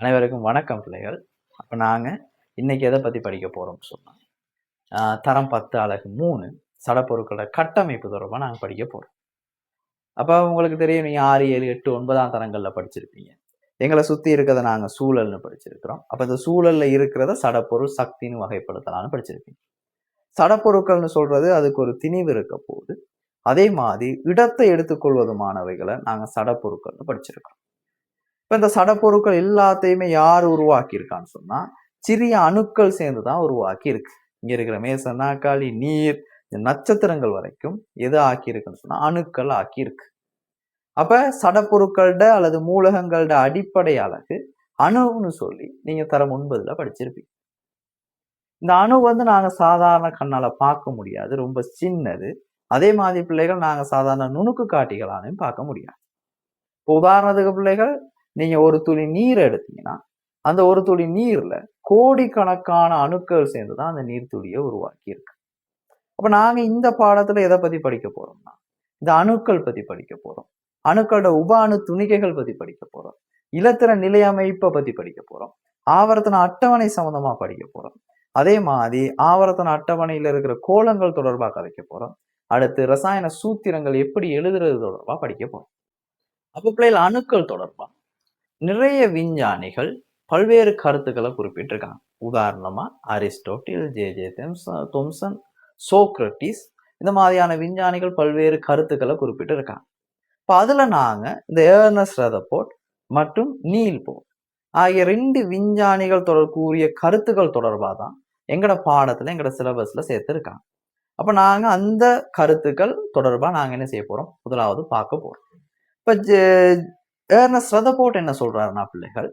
அனைவருக்கும் வணக்கம் பிள்ளைகள். அப்போ நாங்கள் இன்னைக்கு எதை பற்றி படிக்க போகிறோம்னு சொன்னால் தரம் 10 அலகு 3 சடப்பொருட்களோட கட்டமைப்பு தொடர்பாக நாங்கள் படிக்க போகிறோம். அப்போ உங்களுக்கு தெரியும், நீங்கள் 6, 7, 8, 9ஆம் தரங்களில் படிச்சிருப்பீங்க. எங்களை சுற்றி இருக்கிறத நாங்கள் சூழல்னு படிச்சிருக்கிறோம். அப்போ இந்த சூழலில் இருக்கிறத சடப்பொருள் சக்தின்னு வகைப்படுத்தலாம்னு படிச்சிருப்பீங்க. சடப்பொருட்கள்னு சொல்கிறது அதுக்கு ஒரு திணிவு இருக்க போகுது. அதே மாதிரி இடத்தை எடுத்துக்கொள்வதுமானவைகளை நாங்கள் சடப்பொருட்கள்னு படிச்சிருக்கிறோம். இப்போ இந்த சடப்பொருட்கள் எல்லாத்தையுமே யார் உருவாக்கியிருக்கான்னு சொன்னா சிறிய அணுக்கள் சேர்ந்துதான் உருவாக்கி இருக்கு. இங்க இருக்கிற மேச நாக்காளி நீர் நட்சத்திரங்கள் வரைக்கும் எது ஆக்கியிருக்குன்னு சொன்னா அணுக்கள் ஆக்கியிருக்கு. அப்ப சடப்பொருட்கள்ட அல்லது மூலகங்களோட அடிப்படை அலகு அணுன்னு சொல்லி நீங்க தரம் 9ல படிச்சிருப்பீங்க. இந்த அணு நாங்க சாதாரண கண்ணால பார்க்க முடியாது, ரொம்ப சின்னது. அதே மாதிரி பிள்ளைகள் நாங்க சாதாரண நுணுக்கு காட்டிகளாலையும் பார்க்க முடியாது. இப்போ உதாரணத்துக்கு பிள்ளைகள், நீங்க ஒரு துளி நீர் எடுத்தீங்கன்னா அந்த ஒரு துளி நீர்ல கோடிக்கணக்கான அணுக்கள் சேர்ந்துதான் அந்த நீர்த்துளியை உருவாக்கி இருக்கு. அப்ப நாங்க இந்த பாடத்துல எதை பத்தி படிக்க போறோம்னா இந்த அணுக்கள் பத்தி படிக்க போறோம். அணுக்களோட உப அணு துணிகைகள் பத்தி படிக்க போறோம். இலத்திர நிலையமைப்பை பத்தி படிக்க போறோம். ஆவர்த்தன அட்டவணை சம்பந்தமா படிக்க போறோம். அதே மாதிரி ஆவர்த்தன அட்டவணையில இருக்கிற கோலங்கள் தொடர்பாக கதைக்க போறோம். அடுத்து ரசாயன சூத்திரங்கள் எப்படி எழுதுறது தொடர்பா படிக்க போறோம். அப்ப பிள்ளைகள் அணுக்கள் தொடர்பா நிறைய விஞ்ஞானிகள் பல்வேறு கருத்துக்களை குறிப்பிட்டிருக்காங்க. உதாரணமா அரிஸ்டோட்டில், ஜே தொம்சன், சோக்ரட்டிஸ், இந்த மாதிரியான விஞ்ஞானிகள் பல்வேறு கருத்துக்களை குறிப்பிட்டு இருக்காங்க. இப்போ அதுல நாங்க இந்த ஏர்னஸ்ட் ரதர்ஃபோர்ட் மற்றும் நீல் போர் ஆகிய 2 விஞ்ஞானிகள் கூறிய கருத்துக்கள் தொடர்பாக தான் எங்கட பாடத்துல எங்கட சிலபஸ்ல சேர்த்துருக்காங்க. அப்ப நாங்க அந்த கருத்துக்கள் தொடர்பா நாங்க என்ன செய்ய போறோம், முதலாவது பார்க்க போறோம். இப்ப ஏர்னஸ்ட் ரதர்ஃபோர்ட் என்ன சொல்றாருன்னா பிள்ளைகள்,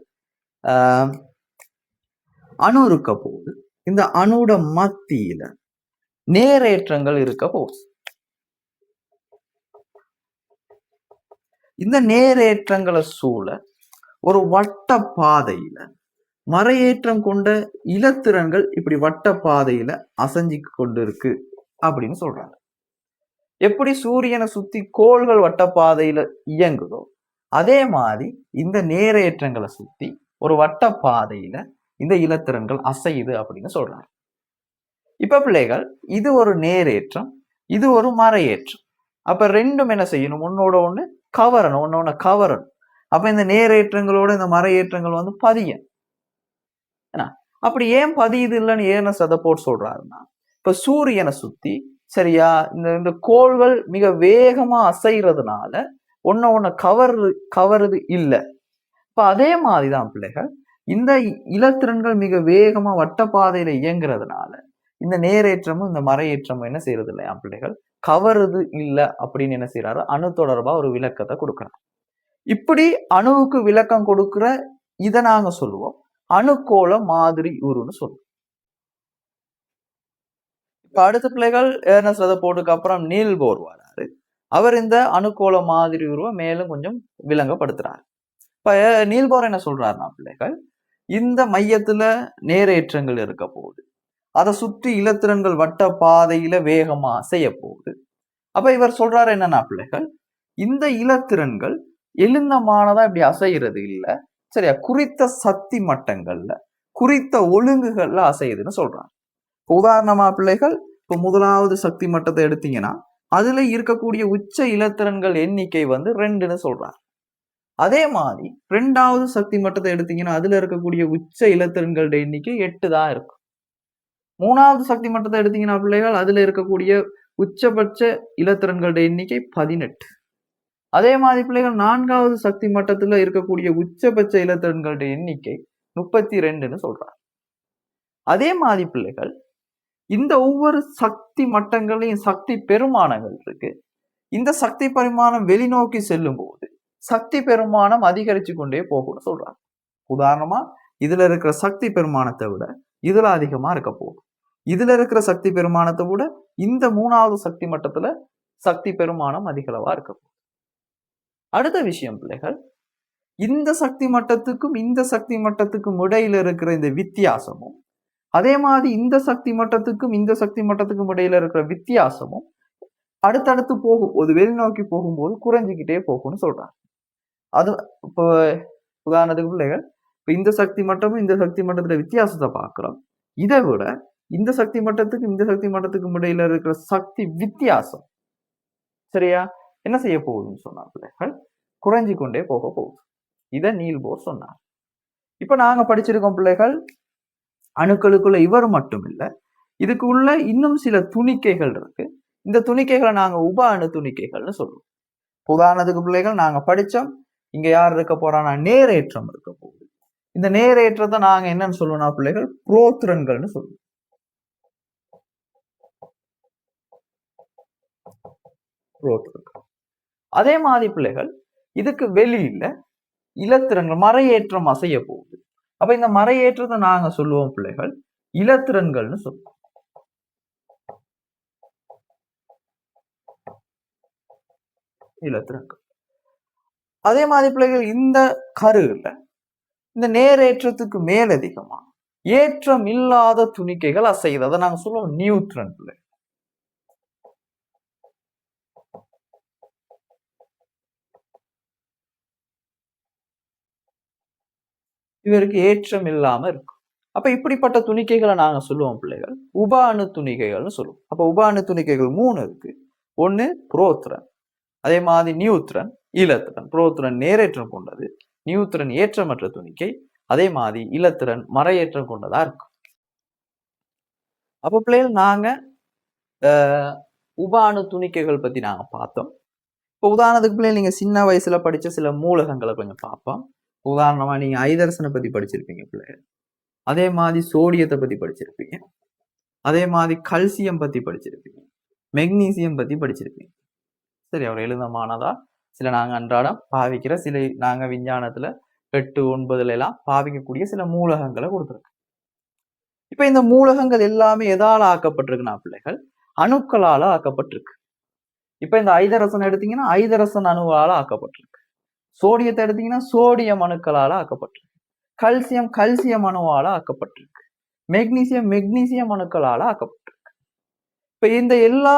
அணு இருக்க போது இந்த அணுட மத்தியில நேரேற்றங்கள் இருக்க போகுது. இந்த நேரேற்றங்களை சூழ ஒரு வட்ட பாதையில மறையேற்றம் கொண்ட இலத்திரன்கள் இப்படி வட்ட பாதையில அசைஞ்சு கொண்டு இருக்கு அப்படின்னு சொல்றாங்க. எப்படி சூரியனை சுத்தி கோள்கள் வட்ட பாதையில இயங்குதோ அதே மாதிரி இந்த நேரேற்றங்களை சுத்தி ஒரு வட்ட பாதையில இந்த இலத்திரன்கள் அசையுது அப்படின்னு சொல்றாங்க. இப்ப பிள்ளைகள், இது ஒரு நேரேற்றம், இது ஒரு மறையேற்றம். அப்ப ரெண்டும் என்ன செய்யணும், ஒன்னோட ஒண்ணு கவரணும், ஒன்னொன்னு கவரணும். அப்ப இந்த நேரேற்றங்களோட இந்த மறையேற்றங்கள் பதியும். அப்படி ஏன் பதியுது இல்லைன்னு ஏர்னஸ்ட் ரதர்ஃபோர்ட் சொல்றாருன்னா, இப்ப சூரியனை சுத்தி சரியா இந்த கோள்கள் மிக வேகமா அசைறதுனால ஒன்னு கவருது இல்லை. இப்ப அதே மாதிரிதான் பிள்ளைகள், இந்த இலத்திரன்கள் மிக வேகமா வட்டப்பாதையில இயங்குறதுனால இந்த நேரேற்றமும் இந்த மறையேற்றமும் என்ன செய்யறது இல்லையா பிள்ளைகள், கவருது இல்லை அப்படின்னு என்ன செய்யறாரு, அணு தொடர்பா ஒரு விளக்கத்தை கொடுக்கிறார். இப்படி அணுவுக்கு விளக்கம் கொடுக்கிற இதை நாங்க சொல்லுவோம் அணுக்கோள மாதிரி உருன்னு சொல்லுவோம். இப்ப அடுத்த பிள்ளைகள் ஏர்னஸ்ட் ரதர்ஃபோர்டுக்கு அப்புறம் நீல் போர் வராரு. அவர் இந்த அணுக்கோள மாதிரி உருவை மேலும் கொஞ்சம் விளங்கப்படுத்துறாரு. இப்ப நீல் போர் என்ன சொல்றாருன்னா பிள்ளைகள், இந்த மையத்துல நேரேற்றங்கள் இருக்க போகுது, அதை சுற்றி இலத்திரன்கள் வட்ட பாதையில வேகமா செய்ய போகுது. அப்ப இவர் சொல்றாரு என்னன்னா பிள்ளைகள், இந்த இலத்திரன்கள் எழுந்தமானதா இப்படி அசைகிறது இல்லை, சரியா குறித்த சக்தி மட்டங்கள்ல குறித்த ஒழுங்குகள்ல அசையுதுன்னு சொல்றாங்க. உதாரணமா பிள்ளைகள், இப்ப முதலாவது சக்தி மட்டத்தை எடுத்தீங்கன்னா அதுல இருக்கக்கூடிய உச்ச இலத்திரன்கள் எண்ணிக்கை 2ன்னு சொல்றாங்க. அதே மாதிரி 2வது சக்தி மட்டத்தை எடுத்தீங்கன்னா அதுல இருக்கக்கூடிய உச்ச இலத்திரன்களோட எண்ணிக்கை 8 தான் இருக்கும். 3வது சக்தி மட்டத்தை எடுத்தீங்கன்னா பிள்ளைகள் அதுல இருக்கக்கூடிய உச்சபட்ச இலத்திரன்களோட எண்ணிக்கை 18. அதே மாதிரி பிள்ளைகள் 4வது சக்தி மட்டத்துல இருக்கக்கூடிய உச்சபட்ச இலத்திரன்களோட எண்ணிக்கை 32ன்னு சொல்றாங்க. அதே மாதிரி பிள்ளைகள், இந்த ஒவ்வொரு சக்தி மட்டங்களையும் சக்தி பெருமானங்கள் இருக்கு. இந்த சக்தி பரிமாணம் வெளிநோக்கி செல்லும் போது சக்தி பெருமானம் அதிகரிச்சு கொண்டே போகும்னு சொல்றாங்க. உதாரணமா இதுல இருக்கிற சக்தி பெருமானத்தை விட இதுல அதிகமா இருக்க போகும். இதுல இருக்கிற சக்தி பெருமானத்தை விட இந்த 3வது சக்தி மட்டத்துல சக்தி பெருமானம் அதிகளவா இருக்க போகும். அடுத்த விஷயம் பிள்ளைகள், இந்த சக்தி மட்டத்துக்கும் இந்த சக்தி மட்டத்துக்கும் இடையில இருக்கிற இந்த வித்தியாசமும், அதே மாதிரி இந்த சக்தி மட்டத்துக்கும் இந்த சக்தி மட்டத்துக்கும் இடையில இருக்கிற வித்தியாசமும் அடுத்தடுத்து போகும்போது வெளிநோக்கி போகும்போது குறைஞ்சிக்கிட்டே போகும்னு சொல்றாங்க. அது இப்போ உதாரணத்துக்கு பிள்ளைகள், இப்ப இந்த சக்தி மட்டமும் இந்த சக்தி மட்டத்துல வித்தியாசத்தை பார்க்கிறோம். இதை விட இந்த சக்தி மட்டத்துக்கும் இந்த சக்தி மட்டத்துக்கும் இடையில இருக்கிற சக்தி வித்தியாசம் சரியா என்ன செய்ய போகுதுன்னு சொன்னா பிள்ளைகள் குறைஞ்சி கொண்டே போக போகுது. இதை நீல் போர் சொன்னார். இப்ப நாங்க படிச்சிருக்கோம் பிள்ளைகள் அணுக்களுக்குள்ள இவர் மட்டும் இல்லை, இதுக்கு உள்ள இன்னும் சில துணிக்கைகள் இருக்கு. இந்த துணிக்கைகளை நாங்க உப அணு துணிக்கைகள்னு சொல்லுவோம். உதாரணத்துக்கு பிள்ளைகள் நாங்க படிச்சோம், இங்க யார் இருக்க போறான்னா நேரேற்றம் இருக்க போகுது. இந்த நேரேற்றத்தை நாங்க என்னன்னு சொல்லுவோம்னா பிள்ளைகள் புரோத்திரன்கள்னு சொல்லுவோம். அதே மாதிரி பிள்ளைகள் இதுக்கு வெளியில இலத்திரன்கள் மறையேற்றம் அசைய போகுது. அப்ப இந்த மறையேற்றத்தை நாங்க சொல்லுவோம் பிள்ளைகள் இலத்திரன்கள்னு சொல்லுவோம். இலத்திரன்கள். அதே மாதிரி பிள்ளைகள் இந்த கருல இந்த நேரேற்றத்துக்கு மேலதிகமா ஏற்றம் இல்லாத துணிக்கைகள் அசையுது. அதை நாங்க சொல்லுவோம் நியூட்ரன் பிள்ளை. இவருக்கு ஏற்றம் இல்லாம இருக்கும். அப்ப இப்படிப்பட்ட துணிக்கைகளை நாங்க சொல்லுவோம் பிள்ளைகள் உப அணு துணிக்கைகள்னு சொல்லுவோம். அப்ப உப அணு துணிக்கைகள் 3 இருக்கு. ஒண்ணு புரோத்திரன், அதே மாதிரி நியூத்ரன், இலத்திரன். புரோத்திரன் நேரேற்றம் கொண்டது, நியூத்ரன் ஏற்றமற்ற துணிக்கை, அதே மாதிரி இலத்திரன் மறையேற்றம் கொண்டதா இருக்கும். அப்ப பிள்ளைகள் நாங்க உப அணு துணிக்கைகள் பத்தி நாங்க பார்த்தோம். இப்போ உதாரணத்துக்கு பிள்ளைகள் நீங்க சின்ன வயசுல படிச்ச சில மூலகங்களை கொஞ்சம் பார்ப்போம். உதாரணமா நீங்க ஐதரசனை பத்தி படிச்சிருப்பீங்க பிள்ளைகள், அதே மாதிரி சோடியத்தை பத்தி படிச்சிருப்பீங்க, அதே மாதிரி கல்சியம் பத்தி படிச்சிருப்பீங்க, மெக்னீசியம் பத்தி படிச்சிருப்பீங்க. சரி, அவர் எழுதமானதா சில நாங்க அன்றாடம் பாவிக்கிற சில நாங்க விஞ்ஞானத்துல 8, 9 எல்லாம் பாவிக்கக்கூடிய சில மூலகங்களை கொடுத்துருக்கு. இப்ப இந்த மூலகங்கள் எல்லாமே எதால ஆக்கப்பட்டிருக்குன்னா பிள்ளைகள் அணுக்களால ஆக்கப்பட்டிருக்கு. இப்ப இந்த ஐதரசன் எடுத்தீங்கன்னா ஐதரசன் அணுவால ஆக்கப்பட்டிருக்கு. சோடியத்தை எடுத்தீங்கன்னா சோடியம் அணுக்களால ஆக்கப்பட்டிருக்கு. கல்சியம் கல்சியம் அணுவால ஆக்கப்பட்டிருக்கு. மெக்னீசியம் மெக்னீசியம் அணுக்களால ஆக்கப்பட்டிருக்கு. இப்ப இந்த எல்லா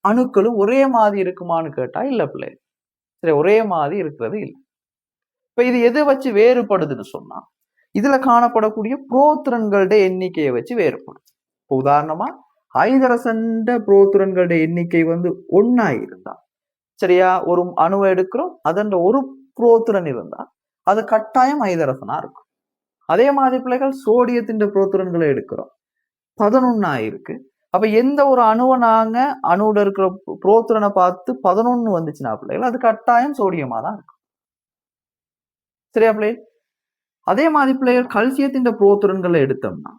அணுக்களும் ஒரே மாதிரி இருக்குமான்னு கேட்டா இல்ல பிள்ளை. சரி, ஒரே மாதிரி இருக்கிறது இல்லை. இப்ப இது எதை வச்சு வேறுபடுதுன்னு சொன்னா இதுல காணப்படக்கூடிய புரோத்திரன்களுடைய எண்ணிக்கையை வச்சு வேறுபடும். இப்போ உதாரணமா ஐதரசன் புரோத்திரன்களுடைய எண்ணிக்கை 1 இருந்தா சரியா, ஒரு அணுவை எடுக்கிறோம், அதன் ஒரு புரோத்திரன் இருந்தா அது கட்டாயம் ஐதரசனா இருக்கும். அதே மாதிரி பிள்ளைகள் சோடியத்தின் புரோத்திரன்களை எடுக்கிறோம், 11 இருக்கு. அப்ப எந்த ஒரு அணுவை நாங்க அணுவோட இருக்கிற புரோத்திரனை பார்த்து 11 வந்துச்சுன்னா பிள்ளைகள் அது கட்டாயம் சோடியமா தான் இருக்கும். சரியா பிள்ளைகள்? அதே மாதிரி பிள்ளைகள் கல்சியத்தின் புரோத்திரன்களை எடுத்தோம்னா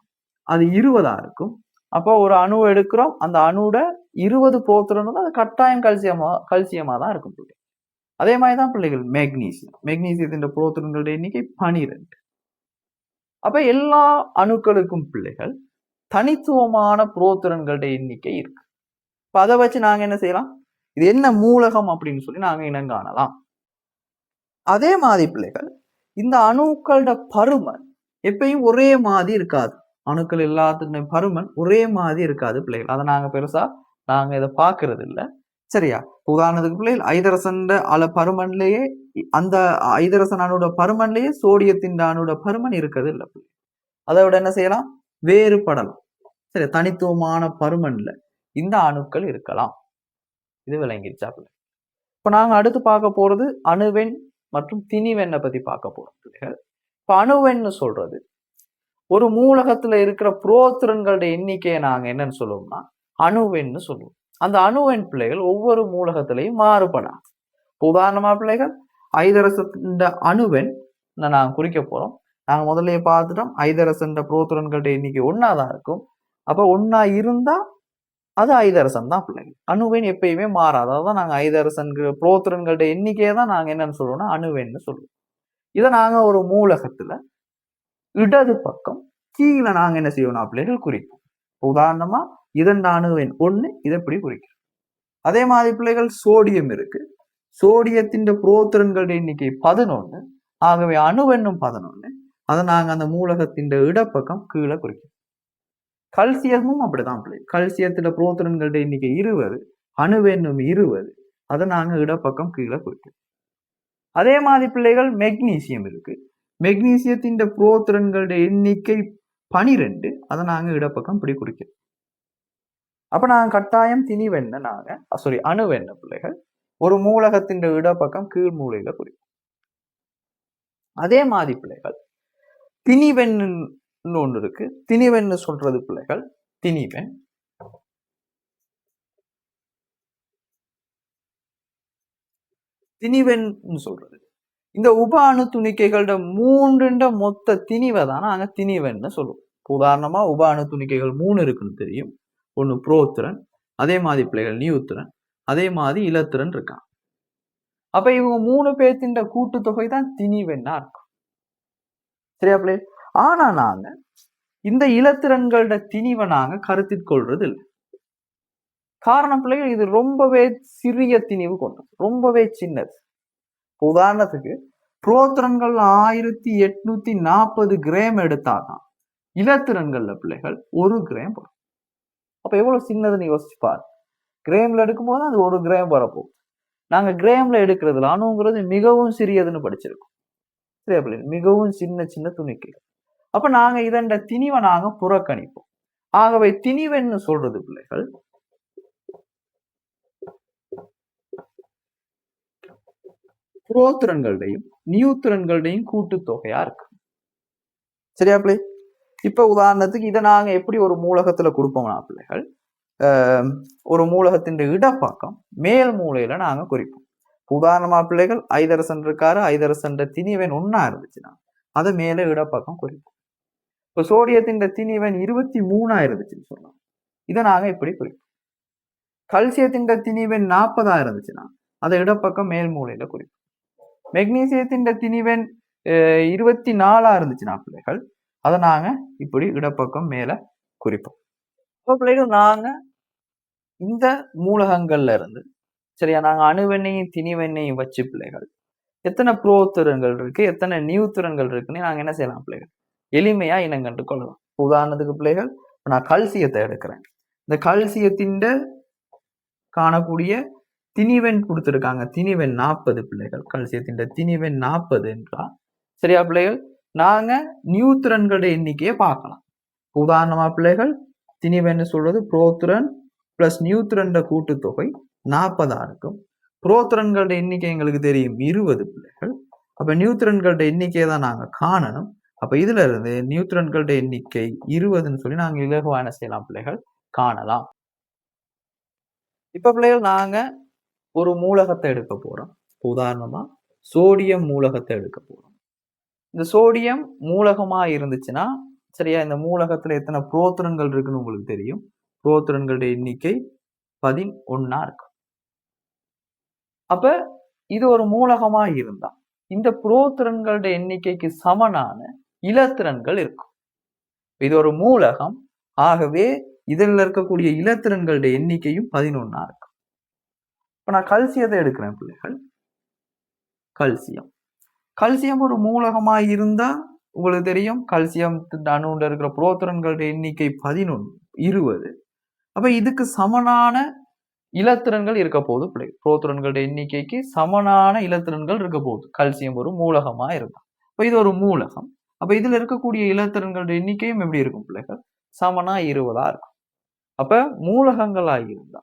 அது 20 இருக்கும். அப்போ ஒரு அணுவை எடுக்கிறோம், அந்த அணுவோட 20 புரோத்திரன் அது கட்டாயம் கல்சியமா தான் இருக்கும் பிள்ளைகள். அதே மாதிரிதான் பிள்ளைகள் மெக்னீசியத்தின் புரோத்திரன்களுடைய எண்ணிக்கை 12. அப்ப எல்லா அணுக்களுக்கும் பிள்ளைகள் தனித்துவமான புரோத்திரன்களுடைய எண்ணிக்கை இருக்கு. இப்ப அதை வச்சு நாங்க என்ன செய்யலாம், இது என்ன மூலகம் அப்படின்னு சொல்லி நாங்க இனம் காணலாம். அதே மாதிரி பிள்ளைகள் இந்த அணுக்களோட பருமன் எப்பயும் ஒரே மாதிரி இருக்காது. அணுக்கள் எல்லாத்துக்கும் பருமன் ஒரே மாதிரி இருக்காது பிள்ளைகள். அதை நாங்க பெருசா நாங்க இதை பாக்குறது இல்லை. சரியா, உதாரணத்துக்கு பிள்ளைகள் ஐதரசன் பருமன்லயே அந்த ஐதரசன் அணுட பருமன்லயே சோடியத்தின் அணுட பருமன் இருக்கிறது இல்லை. அதை விட என்ன செய்யலாம், வேறுபடலாம். சரி, தனித்துவமான பருமன்ல இந்த அணுக்கள் இருக்கலாம். இது விளங்கிருச்சா பிள்ளை? இப்ப நாங்க அடுத்து பார்க்க போறது அணுவெண் மற்றும் திணிவெண்ணை பத்தி பார்க்க போறோம் பிள்ளைகள். இப்ப அணுவெண்ணு சொல்றது ஒரு மூலகத்துல இருக்கிற புரோத்திரன்களுடைய எண்ணிக்கையை நாங்க என்னன்னு சொல்லுவோம்னா அணுவெண்ணு சொல்லுவோம். அந்த அணுவெண் பிள்ளைகள் ஒவ்வொரு மூலகத்திலையும் மாறுபடாது. உதாரணமா பிள்ளைகள் ஐதரசன் அணுவெண் நாங்க குறிக்க போறோம். நாங்க முதல்லயே பார்த்துட்டோம், ஐதரசன் புரோத்திரன்களுடைய எண்ணிக்கை 1 தான் இருக்கும். அப்ப 1 இருந்தா அது ஐதரசன் தான் பிள்ளைகள். அணுவெண் எப்பயுமே மாறாது. அதான் நாங்க ஐதரசன் புரோத்திரன்களுடைய எண்ணிக்கையை தான் நாங்க என்னன்னு சொல்லுவோம்னா அணுவெண்ணு சொல்லுவோம். இதை நாங்க ஒரு மூலகத்துல இடது பக்கம் கீழே நாங்க என்ன செய்வோம் பிள்ளைகள் குறிப்போம். உதாரணமா இதன் அணுவெண் 1 இதை எப்படி குறிக்கிறோம். அதே மாதிரி பிள்ளைகள் சோடியம் இருக்கு, சோடியத்தின் புரோத்திரன்களுடைய எண்ணிக்கை 11. ஆகவே அணுவெண்ணும் 11. அதை நாங்க அந்த மூலகத்தின் இடப்பக்கம் கீழே குறிக்கிறோம். கல்சியமும் அப்படிதான் பிள்ளை. கல்சியத்துல புரோத்திரன்களுடைய எண்ணிக்கை 20, அணுவெண்ணும் 20. அதை நாங்க இடப்பக்கம் கீழே குறிக்கிறோம். அதே மாதிரி பிள்ளைகள் மெக்னீசியம் இருக்கு, மெக்னீசியத்தின் புரோத்திரன்களுடைய எண்ணிக்கை 12. அதை நாங்க இடப்பக்கம் இப்படி குறிக்கிறோம். அப்ப நாங்க கட்டாயம் திணிவெண்ண நாங்க அணுவெண்ண பிள்ளைகள் ஒரு மூலகத்தின் இடப்பக்கம் கீழ் மூலையில குறிப்போம். அதே மாதிரி பிள்ளைகள் திணிவெண்ணு ஒன்று இருக்கு. திணிவெண்ணு சொல்றது பிள்ளைகள் திணிவெண். திணிவெண் சொல்றது இந்த உப அணு துணிக்கைகளோட 3 மொத்த திணிவை தான் நாங்க திணிவெண்ணு சொல்லுவோம். உதாரணமா உப அணு துணிக்கைகள் 3 இருக்குன்னு தெரியும். ஒன்று புரோத்திரன், அதே மாதிரி பிள்ளைகள் நியூத்திரன், அதே மாதிரி இலத்திரன் இருக்கான். அப்ப இவங்க 3 பேர்த்தின் கூட்டுத்தொகை தான் திணிவெண்ணா இருக்கும். சரியா பிள்ளை? ஆனா நாங்க இந்த இலத்திரன்களோட திணிவை நாங்க கருத்தில் கொள்றது இல்லை. காரணம் பிள்ளைகள் இது ரொம்பவே சிறிய திணிவு கொண்டது, ரொம்பவே சின்னது. உதாரணத்துக்கு புரோத்திரன்கள் 1840 கிராம் எடுத்தாதான் இலத்திரன்கள்ல பிள்ளைகள் 1 கிராம் வரும். அப்ப எவ்வளவு சின்னதுன்னு யோசிச்சு பாரு. கிராம்ல எடுக்கும் போது அது 1 கிராம் வரப்போகுது. நாங்க கிராம்ல எடுக்கிறதுல அணுங்கிறது மிகவும் சிறியதுன்னு படிச்சிருக்கோம். சரியா பிள்ளைகள்? மிகவும் சின்ன சின்ன துணிக்கைகள். அப்ப நாங்க இதன் திணிவை நாங்க புறக்கணிப்போம். ஆகவே திணிவென்னு சொல்றது பிள்ளைகள் புரோத்திரன்களுடையும் நியூத்திரன்களுடையும் கூட்டுத்தொகையா இருக்கு. சரியா பிள்ளை? இப்ப உதாரணத்துக்கு இதை நாங்க எப்படி ஒரு மூலகத்துல கொடுப்போம்னா பிள்ளைகள் ஒரு மூலகத்தின் இடப்பக்கம் மேல் மூலையில நாங்க குறிப்போம். உதாரணமா பிள்ளைகள் ஐதரசன் இருக்காரு, ஐதரசன் திணிவெண் 1 இருந்துச்சுன்னா அதை மேல இடப்பக்கம் குறிப்போம். இப்ப சோடியத்தின் திணிவெண் 23 இருந்துச்சுன்னு சொன்னோம், இதை நாங்க இப்படி குறிப்போம். கல்சியத்தின் திணிவெண் 40 இருந்துச்சுன்னா அதை இடப்பக்கம் மேல் மூலையில குறிப்போம். மெக்னீசியத்தின் திணிவெண் 24 இருந்துச்சுன்னா பிள்ளைகள் அதை நாங்க இப்படி இடப்பக்கம் மேல குறிப்போம். இப்போ பிள்ளைகள் நாங்க இந்த மூலகங்கள்ல இருந்து சரியா நாங்க அணுவெண்ணையும் திணிவெண்ணையும் வச்சு பிள்ளைகள் எத்தனை புரோத்திரன்கள் இருக்கு, எத்தனை நியூத்திரன்கள் இருக்குன்னு நாங்க என்ன செய்யலாம் பிள்ளைகள் எளிமையா இனங்கண்டு கொள்ளலாம். உதாரணத்துக்கு பிள்ளைகள் நான் கல்சியத்தை எடுக்கிறேன். இந்த கல்சியத்தின் காணக்கூடிய திணிவெண் கொடுத்துருக்காங்க. திணிவெண் 40 பிள்ளைகள். கல்சியத்தின் திணிவெண் 40 என்றால் சரியா பிள்ளைகள் நாங்க நியூத்திரன்களுடைய எண்ணிக்கையை பார்க்கலாம். உதாரணமா பிள்ளைகள் திணிவெண் சொல்றது புரோத்திரன் பிளஸ் நியூத்திரன் கூட்டுத்தொகை 40 இருக்கும். புரோத்திரன்களுடைய எண்ணிக்கை எங்களுக்கு தெரியும் 20 பிள்ளைகள். அப்ப நியூத்திரன்களுடைய எண்ணிக்கையை தான் நாங்க காணணும். அப்ப இதுல இருந்து நியூத்திரன்களுடைய எண்ணிக்கை 20ன்னு சொல்லி நாங்க இலகுவா என்ன செய்யலாம் பிள்ளைகள் காணலாம். இப்ப பிள்ளைகள் நாங்க ஒரு மூலகத்தை எடுக்க போறோம். உதாரணமா சோடியம் மூலகத்தை எடுக்க போறோம். இந்த சோடியம் மூலகமா இருந்துச்சுன்னா சரியா இந்த மூலகத்துல எத்தனை புரோத்திரன்கள் இருக்குன்னு உங்களுக்கு தெரியும். புரோத்திரன்களுடைய எண்ணிக்கை 11 இருக்கும். அப்ப இது ஒரு மூலகமா இருந்தா இந்த புரோத்திரன்களுடைய எண்ணிக்கைக்கு சமனான இலத்திரன்கள் இருக்கும். இது ஒரு மூலகம், ஆகவே இதில் இருக்கக்கூடிய இலத்திரன்களுடைய எண்ணிக்கையும் 11 இருக்கும். இப்ப நான் கல்சியத்தை எடுக்கிறேன் பிள்ளைகள். கல்சியம் ஒரு மூலகமா இருந்தா உங்களுக்கு தெரியும் கல்சியம் அணுல இருக்கிற புரோத்திரன்களுடைய எண்ணிக்கை 11 20. அப்ப இதுக்கு சமனான இலத்திரன்கள் இருக்க போகுது பிள்ளை. புரோத்திரன்களுடைய எண்ணிக்கைக்கு சமனான இலத்திரன்கள் இருக்க போகுது கல்சியம் ஒரு மூலகமா இருந்தா. அப்ப இது ஒரு மூலகம். அப்ப இதுல இருக்கக்கூடிய இலத்திரன்களுடைய எண்ணிக்கையும் எப்படி இருக்கும் பிள்ளைகள் சமனா 20 இருக்கும். அப்ப மூலகங்களா இருந்தா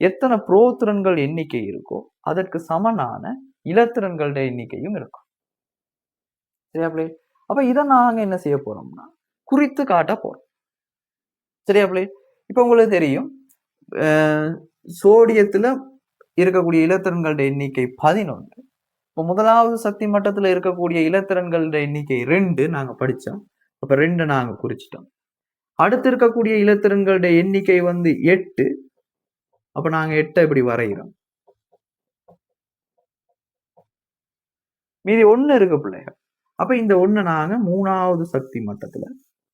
எத்தனை புரோத்திரன்கள் எண்ணிக்கை இருக்கோ அதற்கு சமனான இலத்திரன்களுடைய எண்ணிக்கையும் இருக்கும். சரியா பிள்ளை? அப்ப இதை நாங்க என்ன செய்ய போறோம்னா குறித்து காட்ட போறோம். சரியா பிள்ளை? இப்ப உங்களுக்கு தெரியும் சோடியத்துல இருக்கக்கூடிய இலத்திரன்களுடைய எண்ணிக்கை 11. இப்போ முதலாவது சக்தி மட்டத்துல இருக்கக்கூடிய இலத்திரன்களுடைய எண்ணிக்கை 2 நாங்க படிச்சோம். அப்ப 2 நாங்க குறிச்சிட்டோம். அடுத்து இருக்கக்கூடிய இலத்திரன்களுடைய எண்ணிக்கை 8. அப்ப நாங்க 8 இப்படி வரைகிறோம். மீதி 1 இருக்கு பிள்ளைகள். அப்ப இந்த 1 நாங்க 3வது சக்தி மட்டத்துல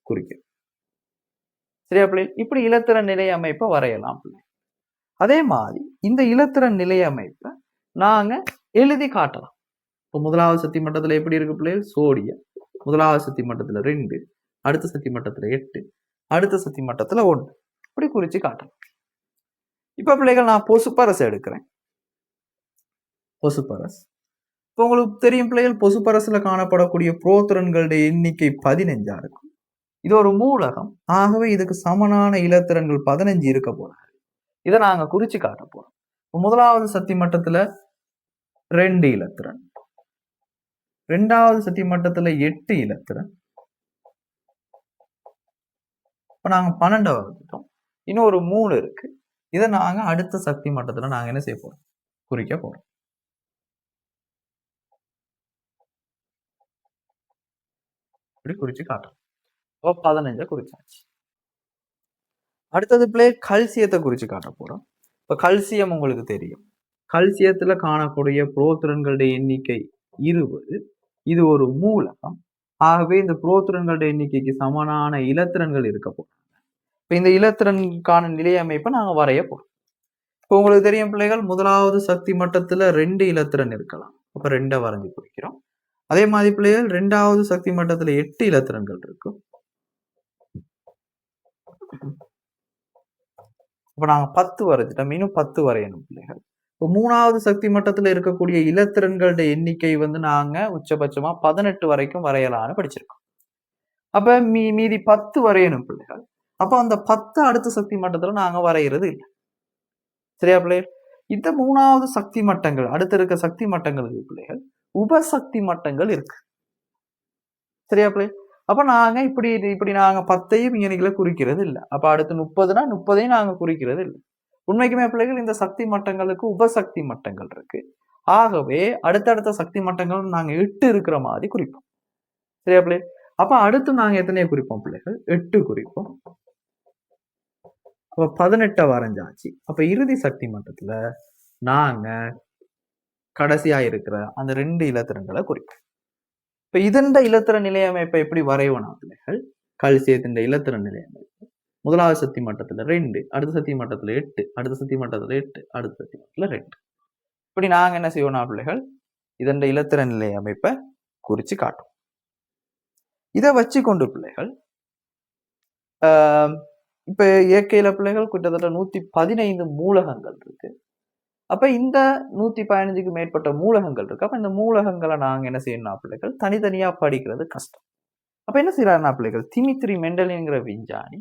குறிக்கிறோம். சரியா பிள்ளை? இப்படி இலத்திரன் நிலை அமைப்பை வரையலாம் பிள்ளை. அதே மாதிரி இந்த இலத்திரன் நிலை அமைப்பை நாங்க எழுதி காட்டலாம். இப்போ முதலாவது சக்தி மட்டத்துல எப்படி இருக்கு பிள்ளைகள் சோடியம், முதலாவது சக்தி மட்டத்துல 2, அடுத்த சக்தி மட்டத்துல 8, அடுத்த சக்தி மட்டத்துல 1 இப்படி குறிச்சு காட்டலாம். இப்ப பிள்ளைகள் நான் பொசுப்பரஸ் எடுக்கிறேன். பொசுப்பரஸ் இப்போ உங்களுக்கு தெரியும் பிள்ளைகள், பொசுபரஸ்ல காணப்படக்கூடிய புரோத்திரன்களுடைய எண்ணிக்கை 15 இருக்கும். இது ஒரு மூலகம். ஆகவே இதுக்கு சமனான இலத்திரன்கள் 15 இருக்க போறாங்க. இதை நாங்க குறிச்சு காட்ட போறோம். முதலாவது சக்தி மட்டத்துல 2 இலத்திரன், இரண்டாவது சக்தி மட்டத்துல 8 இலத்திரன். இப்ப நாங்க 12 வகுத்துட்டோம். இன்னும் ஒரு 3 இருக்கு. இதை நாங்க அடுத்த சக்தி மட்டத்துல நாங்க என்ன செய்ய போறோம்? குறிக்க போறோம். இப்படி குறிச்சு காட்டுறோம். 15 குறிச்சாச்சு. அடுத்தது பிள்ளை கல்சியத்தை குறிச்சு காட்ட போறோம். இப்ப கல்சியம் உங்களுக்கு தெரியும். கல்சியத்துல காணக்கூடிய புரோத்திரன்களுடைய எண்ணிக்கை 20. இது ஒரு மூலகம். ஆகவே இந்த புரோத்திரன்களுடைய எண்ணிக்கைக்கு சமனான இலத்திரன்கள் இருக்க போறாங்க. இப்ப இந்த இலத்திரனுக்கான நிலை அமைப்பை நாங்க வரைய போறோம். இப்போ உங்களுக்கு தெரியும் பிள்ளைகள், முதலாவது சக்தி மட்டத்துல 2 இலத்திரன் இருக்கலாம். அப்ப 2 வரைஞ்சு குறிக்கிறோம். அதே மாதிரி பிள்ளைகள், இரண்டாவது சக்தி மட்டத்துல 8 இலத்திரன்கள் இருக்கும். இப்ப நாங்க 10 வரைஞ்சிட்டோம். இன்னும் 10 வரையணும் பிள்ளைகள். இப்போ மூணாவது சக்தி மட்டத்துல இருக்கக்கூடிய இலத்திரன்களுடைய எண்ணிக்கை வந்து நாங்க உச்சபட்சமா 18 வரைக்கும் வரையலான்னு படிச்சிருக்கோம். அப்ப மீதி 10 வரையணும் பிள்ளைகள். அப்ப அந்த 10 அடுத்த சக்தி மட்டத்துல நாங்க வரைகிறது இல்லை. சரியா பிள்ளைகள்? இந்த மூணாவது சக்தி மட்டங்கள், அடுத்த இருக்க சக்தி மட்டங்களுக்கு பிள்ளைகள் உபசக்தி மட்டங்கள் இருக்கு. சரியா பிள்ளைகள்? அப்ப நாங்க இப்படி நாங்க 10ஐயும் இங்கனைகளை குறிக்கிறது இல்லை. அப்ப அடுத்து 30னா 30ஐயும் நாங்க குறிக்கிறது இல்லை. உண்மைக்குமே பிள்ளைகள், இந்த சக்தி மட்டங்களுக்கு உபசக்தி மட்டங்கள் இருக்கு. ஆகவே அடுத்தடுத்த சக்தி மட்டங்கள் நாங்க 8 இருக்கிற மாதிரி குறிப்போம். சரியா பிள்ளை? அப்ப அடுத்து நாங்க எத்தனையை குறிப்போம் பிள்ளைகள்? 8 குறிப்போம். அப்ப 18 வரைஞ்சாச்சு. அப்ப இறுதி சக்தி மட்டத்துல நாங்க கடைசியா இருக்கிற அந்த 2 இலத்திரன்களை குறிப்போம். இப்ப இதன் இலத்திர நிலையமைப்பை எப்படி வரைவனா பிள்ளைகள்? கல்சியத்தின் இலத்திர நிலையமைப்பு முதலாவது சக்தி மட்டத்துல 2, அடுத்த சக்தி மட்டத்துல 8, அடுத்த சக்தி மட்டத்துல 8, அடுத்த சக்தி மட்டத்துல 2. இப்படி நாங்க என்ன செய்வோம்னா பிள்ளைகள், இதன் இலத்திர நிலை அமைப்பை குறிச்சு காட்டும். இதை வச்சு கொண்டு பிள்ளைகள், இப்ப இயற்கையில பிள்ளைகள் கிட்டத்தட்ட 115 மூலகங்கள் இருக்கு. அப்ப இந்த 115க்கு மேற்பட்ட மூலகங்கள் இருக்கு. அப்ப இந்த மூலகங்களை நாங்க என்ன செய்யணும்னா பிள்ளைகள், தனித்தனியா படிக்கிறது கஷ்டம். அப்ப என்ன செய்யறாருன்னா பிள்ளைகள், திமித்ரி மெண்டல்ங்கிற விஞ்ஞானி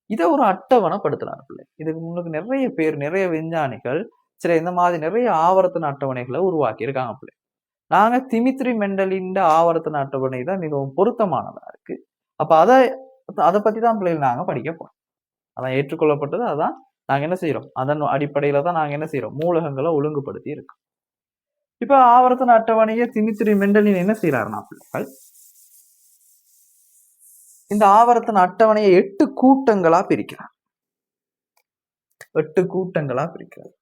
இதை ஒரு அட்டவணைப்படுத்துறாரு பிள்ளை. இதுக்கு முன்னுக்கு நிறைய பேர், நிறைய விஞ்ஞானிகள் சரி இந்த மாதிரி நிறைய ஆவர்த்தன அட்டவணைகளை உருவாக்கி இருக்காங்க பிள்ளை. நாங்க திமித்ரி மெண்டலின் ஆவர்த்தன அட்டவணை தான் மிகவும் பொருத்தமானதா இருக்கு. அப்ப அதை பத்தி தான் பிள்ளைகள் நாங்க படிக்க போறோம். அதான் ஏற்றுக்கொள்ளப்பட்டது. அதான் நாங்க என்ன செய்யறோம், அதன் அடிப்படையில தான் நாங்க என்ன செய்யறோம், மூலகங்களை ஒழுங்குபடுத்தி இருக்கோம். இப்ப ஆவர்த்தன அட்டவணையை திமித்ரி மெண்டலின் என்ன செய்யறாருன்னா பிள்ளைகள், இந்த ஆவர்த்தன அட்டவணையை 8 கூட்டங்களா பிரிக்கிறார். 8 கூட்டங்களா பிரிக்கிறார்.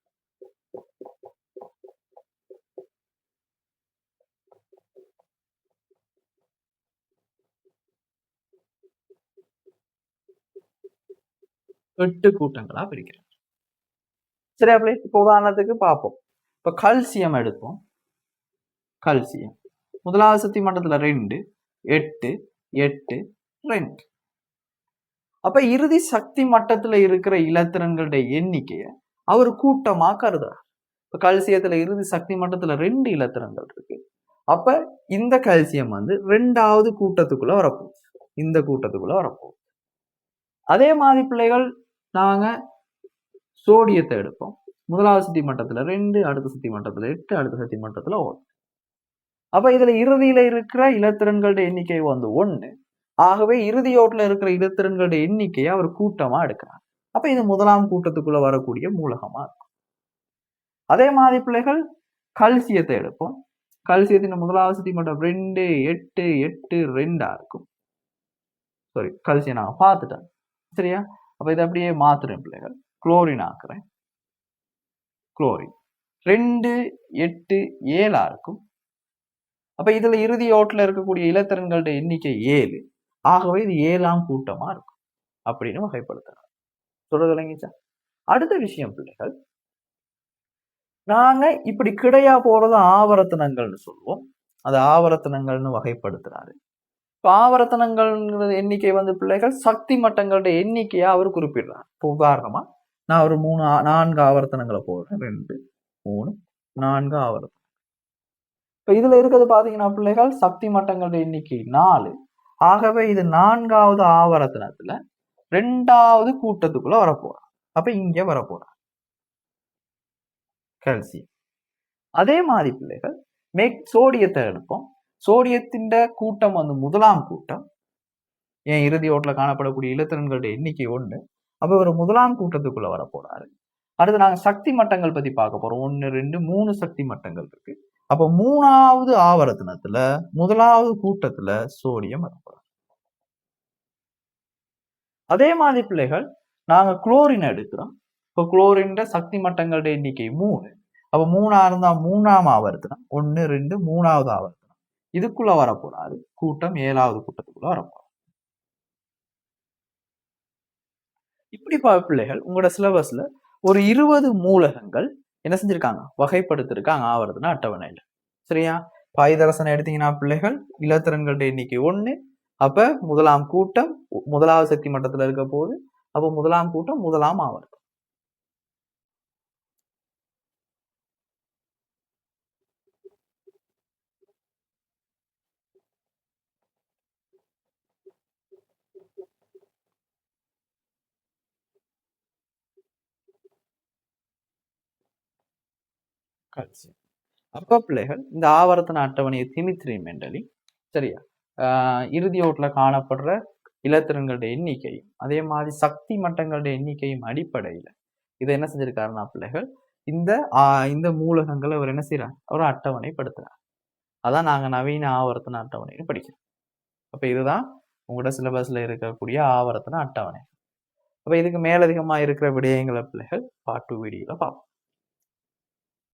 எட்டு கூட்டங்களா பிரிக்கிறார். சரியா பிள்ளை? இப்ப உதாரணத்துக்கு பார்ப்போம். இப்ப கல்சியம் எடுப்போம். கல்சியம் முதலாவது சக்தி மட்டத்துல 2, 8, 8, 2. அப்ப இறுதி சக்தி மட்டத்துல இருக்கிற இலத்திரன்களுடைய எண்ணிக்கையை அவர் கூட்டமா கருதுறார். இப்ப கல்சியத்துல இறுதி சக்தி மட்டத்துல 2 இலத்திரன்கள் இருக்கு. அப்ப இந்த கல்சியம் வந்து 2வது கூட்டத்துக்குள்ள வரப்போகுது. இந்த கூட்டத்துக்குள்ள வரப்போகுது. அதே மாதிரி பிள்ளைகள், நாங்க சோடியத்தை எடுப்போம். முதலாவது சக்தி மட்டத்துல 2, அடுத்த சக்தி மட்டத்துல 8, அடுத்த சக்தி மட்டத்துல 1. அப்ப இதுல இறுதியில இருக்கிற இலத்திரன்களுடைய எண்ணிக்கை வந்து 1. ஆகவே இறுதியோட்டுல இருக்கிற இலத்திரன்களுடைய எண்ணிக்கையை அவர் கூட்டமா எடுக்கிறார். அப்ப இது முதலாம் கூட்டத்துக்குள்ள வரக்கூடிய மூலகமா இருக்கும். அதே மாதிரி பிள்ளைகள், கல்சியத்தை எடுப்போம். கல்சியத்தின் முதலாவது சக்தி மட்டம் 2, 8, 8, 2 இருக்கும். சாரி, கல்சியம் நான் பார்த்துட்டேன். சரியா? அப்ப இதை அப்படியே மாத்துறேன் பிள்ளைகள், குளோரின் ஆக்குறேன். குளோரின் 2, 8, 7 இருக்கும். அப்ப இதுல இறுதி ஓட்டுல இருக்கக்கூடிய இலத்திரன்களுடைய எண்ணிக்கை 7. ஆகவே இது 7ஆம் கூட்டமா இருக்கும் அப்படின்னு வகைப்படுத்துறாங்க. சொல்றது விளங்கிச்சா? அடுத்த விஷயம் பிள்ளைகள், நாங்க இப்படி கிடையா போறது ஆவர்த்தனங்கள்னு சொல்லுவோம். அது ஆவர்த்தனங்கள்னு வகைப்படுத்துறாரு. இப்ப ஆவர்த்தனங்கள் எண்ணிக்கை வந்து பிள்ளைகள் சக்தி மட்டங்களுடைய எண்ணிக்கையா அவர் குறிப்பிடுறார். இப்போ உதாரணமா நான் ஒரு 4 ஆவர்த்தனங்களை போடுறேன். 2, 3, 4 ஆவர்த்தனம். இப்ப இதுல இருக்கிறது பாத்தீங்கன்னா பிள்ளைகள் சக்தி மட்டங்களுடைய எண்ணிக்கை 4. ஆகவே இது 4வது ஆவர்த்தனத்துல 2வது கூட்டத்துக்குள்ள வரப்போறோம். அப்ப இங்க வரப்போறோம் கால்சியம். அதே மாதிரி பிள்ளைகள் சோடியத்தை எடுப்போம். சோடியத்தின் கூட்டம் வந்து முதலாம் கூட்டம். ஏன் இறுதி ஓட்டில் காணப்படக்கூடிய இலத்திரன்களுடைய எண்ணிக்கை 1. அப்ப ஒரு முதலாம் கூட்டத்துக்குள்ள வரப்போறாரு. அடுத்து நாங்க சக்தி மட்டங்கள் பத்தி பார்க்க போறோம். 1, 2, 3 சக்தி மட்டங்கள் இருக்கு. அப்ப 3வது ஆவர்த்தனத்துல முதலாவது கூட்டத்துல சோடியம் வரப்போறாரு. அதே மாதிரி பிள்ளைகள் நாங்க குளோரின் எடுக்கிறோம். இப்போ குளோரின் சக்தி மட்டங்களுடைய எண்ணிக்கை 3. அப்ப 3 இருந்தா 3ஆம் ஆவர்த்தனம். 1, 2, 3வது ஆவர்த்தனம். இதுக்குள்ள வரப்போறாரு கூட்டம் 7வது கூட்டத்துக்குள்ள வரப்போறாரு. இப்படி பிள்ளைகள் உங்களோட சிலபஸ்ல ஒரு 20 மூலகங்கள் என்ன செஞ்சிருக்காங்க வகைப்படுத்திருக்காங்க ஆவர்த்தன அட்டவணையில. சரியா? பாய்தரசனை எடுத்தீங்கன்னா பிள்ளைகள் இலத்திரன்களுடைய எண்ணிக்கை 1. அப்ப முதலாம் கூட்டம் முதலாவது சக்தி மட்டத்துல இருக்க போது. அப்ப முதலாம் கூட்டம் முதலாம் ஆவர்த்தனம். கால்சியம். அப்ப பிள்ளைகள் இந்த ஆவர்த்தன அட்டவணையை திமித்ரி மெண்டலி சரியா இறுதி ஓட்டுல காணப்படுற இலத்திரன்களுடைய எண்ணிக்கையும் அதே மாதிரி சக்தி மட்டங்களுடைய எண்ணிக்கையும் அடிப்படையில இதை என்ன செஞ்சிருக்காருன்னா பிள்ளைகள் இந்த இந்த மூலகங்களை அவர் என்ன செய்யறார் ஒரு அட்டவணைப்படுத்துறார். அதான் நாங்க நவீன ஆவர்த்தன அட்டவணைன்னு படிக்கிறோம். அப்ப இதுதான் உங்களோட சிலபஸ்ல இருக்கக்கூடிய ஆவர்த்தன அட்டவணை. அப்ப இதுக்கு மேலதிகமா இருக்கிற விடயங்களை பிள்ளைகள் பார்ட் 2 வீடியோல பார்ப்போம்.